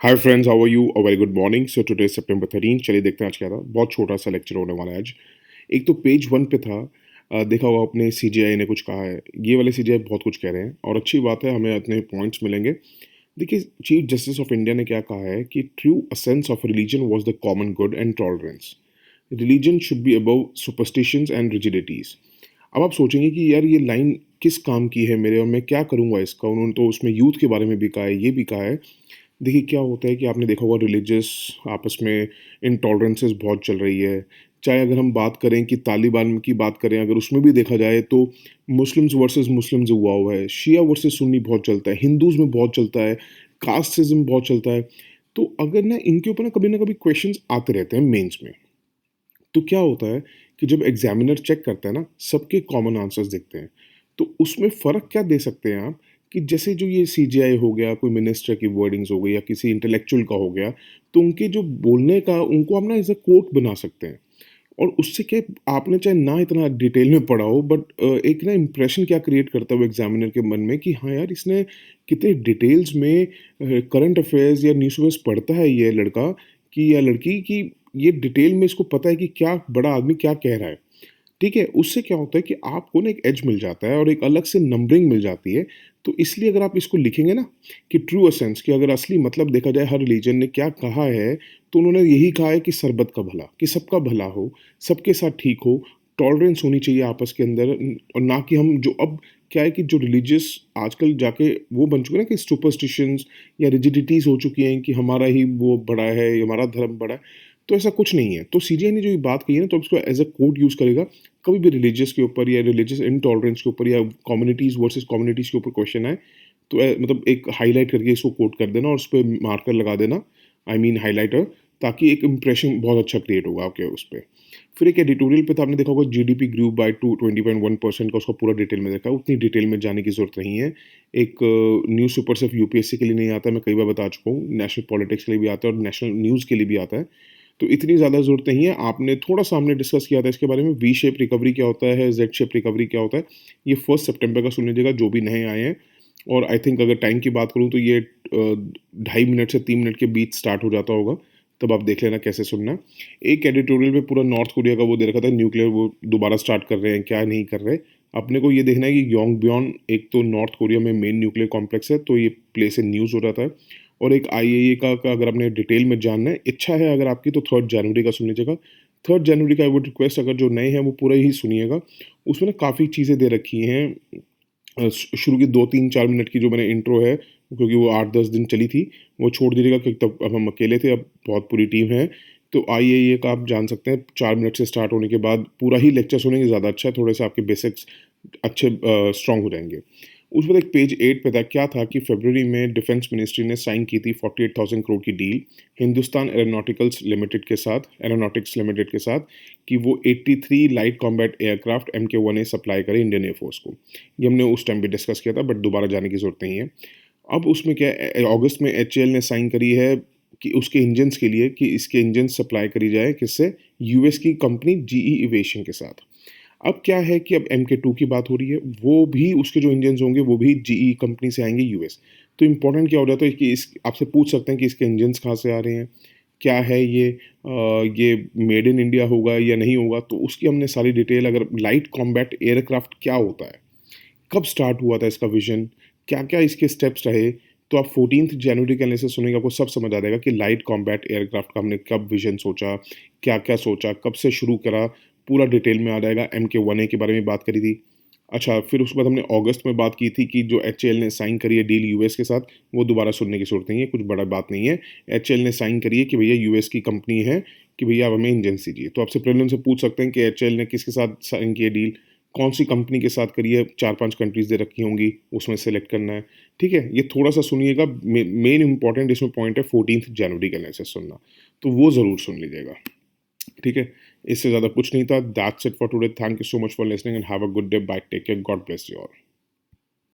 Hi friends, how are you? A very good morning. So today September 13। चलिए देखते हैं आज क्या था। बहुत छोटा सा लेक्चर होने वाला है आज। एक तो पेज वन पे था। देखा होगा आपने, सीजीआई ने कुछ कहा है। ये वाले सीजीआई बहुत कुछ कह रहे हैं और अच्छी बात है, हमें अपने पॉइंट्स मिलेंगे। देखिए, चीफ जस्टिस ऑफ इंडिया ने क्या कहा है कि true essence of religion was the common good and tolerance. Religion should be above superstitions and rigidities. अब आप सोचेंगे कि यार ये लाइन किस काम की है मेरे, और मैं क्या करूंगा इसका। उन्होंने तो उसमें यूथ के बारे में भी कहा है, ये भी कहा है। देखिए क्या होता है कि आपने देखा होगा, रिलीजियस आपस में इंटॉलरेंसेस बहुत चल रही है। चाहे अगर हम बात करें कि तालिबान की बात करें, अगर उसमें भी देखा जाए तो मुस्लिम्स वर्सेस मुस्लिम्स हुआ हुआ है, शिया वर्सेस सुन्नी बहुत चलता है, हिंदूज में बहुत चलता है, कास्टिज्म बहुत चलता है। तो अगर इनके ऊपर ना कभी क्वेश्चंस आते रहते हैं मेंस में। तो क्या होता है कि जब एग्जामिनर चेक करता है ना, सबके कॉमन आंसर्स दिखते हैं। तो उसमें फ़र्क क्या दे सकते हैं आप, कि जैसे जो ये सीजीआई हो गया, कोई मिनिस्टर की वर्डिंग्स हो गई या किसी इंटेलेक्चुअल का हो गया, तो उनके जो बोलने का, उनको आप ना एज अ कोट बना सकते हैं। और उससे क्या, आपने चाहे ना इतना डिटेल में पढ़ा हो, बट एक ना इम्प्रेशन क्या क्रिएट करता है वो एग्जामिनर के मन में, कि हाँ यार, इसने कितने डिटेल्स में करंट अफेयर्स या न्यूज़ पेपर्स पढ़ता है ये लड़का, कि या लड़की, कि ये डिटेल में इसको पता है कि क्या बड़ा आदमी क्या कह रहा है। ठीक है, उससे क्या होता है कि आपको ना एक एज मिल जाता है और एक अलग से नंबरिंग मिल जाती है। तो इसलिए अगर आप इसको लिखेंगे ना, कि ट्रू असेंस, कि अगर असली मतलब देखा जाए हर रिलीजन ने क्या कहा है, तो उन्होंने यही कहा है कि सरबत का भला, कि सबका भला हो, सबके साथ ठीक हो, टॉलरेंस होनी चाहिए आपस के अंदर। और ना कि हम जो अब क्या है कि जो रिलीजियस आजकल जाके वो बन चुके हैं ना, कि सुपरस्टिशंस या रिजिडिटीज हो चुकी हैं, कि हमारा ही वो बड़ा है, हमारा धर्म बड़ा है। तो ऐसा कुछ नहीं है। तो सीजीआई ने जो ये बात कही है ना, तो अब इसको एज अ कोड यूज़ करेगा। कभी भी रिलीजियस के ऊपर या रिलीजियस इंटॉलरेंस के ऊपर या कम्युनिटीज़ वर्सेस कम्युनिटीज़ के ऊपर क्वेश्चन आए, तो मतलब एक हाईलाइट करके इसको कोट कर देना और उस पे मार्कर लगा देना, आई मीन हाइलाइटर, ताकि एक इंप्रेशन बहुत अच्छा क्रिएट होगा आपके उस पे। फिर एक एडिटोरियल पे था, आपने देखा होगा, जीडीपी ग्रू बाय 20.1% का, उसका पूरा डिटेल में देखा। उतनी डिटेल में जाने की ज़रूरत नहीं है। एक न्यूज़ पेपर सिर्फ यूपीएससी के लिए नहीं आता है, मैं कई बार बता चुका हूँ, नेशनल पॉलिटिक्स के लिए भी आता है और नेशनल न्यूज़ के लिए भी आता है। तो इतनी ज़्यादा ज़रूरत नहीं है। आपने थोड़ा-सा हमने डिस्कस किया था इसके बारे में, वी शेप रिकवरी क्या होता है, ज़ेड शेप रिकवरी क्या होता है। ये 1 सितंबर का सुन लीजिएगा, जो भी नए आए हैं। और आई थिंक अगर टाइम की बात करूँ तो ये ढाई मिनट से 3 मिनट के बीच स्टार्ट हो जाता होगा। तब आप देख लेना कैसे सुनना है। एक एडिटोरियल में पूरा नॉर्थ कोरिया का वो दे रखा था, न्यूक्लियर वो दोबारा स्टार्ट कर रहे हैं, क्या नहीं कर रहे। अपने को ये देखना है कि योंगबियोन, एक तो नॉर्थ कोरिया में मेन न्यूक्लियर कॉम्प्लेक्स है, तो ये प्लेस इन न्यूज़ हो जाता है। और एक आईएईए का अगर आपने डिटेल में जानना है, इच्छा है अगर आपकी, तो 3 जनवरी का सुन लीजिएगा। 3 जनवरी का आई वुड रिक्वेस्ट, अगर जो नए हैं वो पूरा ही सुनिएगा। उसमें ना काफ़ी चीज़ें दे रखी हैं। शुरू की 2-3-4 मिनट की जो मैंने इंट्रो है, क्योंकि वो 8-10 दिन चली थी, वो छोड़ दीजिएगा, क्योंकि तब अब हम अकेले थे, अब बहुत पूरी टीम है। तो आईएईए का आप जान सकते हैं, 4 मिनट से स्टार्ट होने के बाद पूरा ही लेक्चर सुनेंगे, ज़्यादा अच्छा है, थोड़े से आपके बेसिक्स अच्छे स्ट्रॉन्ग हो जाएँगे। उस पर एक पेज 8 पे था, क्या था कि फरवरी में डिफेंस मिनिस्ट्री ने साइन की थी 48,000 करोड़ की डील हिंदुस्तान एरोनॉटिक्स लिमिटेड के साथ, कि वो 83 light combat aircraft MK1A supply करे इंडियन एयरफोर्स को। ये हमने उस टाइम भी डिस्कस किया था, बट दोबारा जाने की ज़रूरत नहीं है। अब उसमें क्या है, अगस्त में एचएएल ने साइन करी है कि उसके इंजन्स के लिए, कि इसके इंजन सप्लाई करी जाए किससे, यूएस की कंपनी जीई एविएशन के साथ। अब क्या है कि अब MK2 की बात हो रही है, वो भी उसके जो इंजन्स होंगे वो भी जीई कंपनी से आएंगे यूएस। तो इम्पोर्टेंट क्या हो जाता है कि इस आपसे पूछ सकते हैं कि इसके इंजन्स कहाँ से आ रहे हैं, क्या है ये मेड इन इंडिया होगा या नहीं होगा। तो उसकी हमने सारी डिटेल, अगर लाइट कॉम्बैट एयरक्राफ्ट क्या होता है, कब स्टार्ट हुआ था इसका विजन, क्या-क्या इसके स्टेप्स रहे, तो आप 14th जनवरी के एनालिसिस सुनेंगे, आपको सब समझ आ जाएगा कि लाइट कॉम्बैट एयरक्राफ्ट का हमने कब विजन सोचा, क्या-क्या सोचा, कब से शुरू करा, पूरा डिटेल में आ जाएगा। MK1A के बारे में बात करी थी। अच्छा, फिर उसके बाद हमने अगस्त में बात की थी कि जो एचएएल ने साइन करी है डील यूएस के साथ, वो दोबारा सुनने की ज़रूरत नहीं है, कुछ बड़ा बात नहीं है। एचएएल ने साइन करी है कि भैया यूएस की कंपनी है, कि भैया आप हमें इंजन दीजिए। तो आपसे प्रीलिम से पूछ सकते हैं कि एचएएल ने किसके साथ साइन की है डील, कौन सी कंपनी के साथ करी है, 4-5 कंट्रीज़ दे रखी होंगी, उसमें सेलेक्ट करना है। ठीक है? ये थोड़ा-सा सुनिएगा, मेन इंपॉर्टेंट इसमें पॉइंट है 14th जनवरी का एनालिसिस सुनना, तो वो ज़रूर सुन लीजिएगा। ठीक है? इससे ज़्यादा कुछ नहीं था। That's it for today. Thank you so much for listening and have a good day. Bye, take care, God bless you all.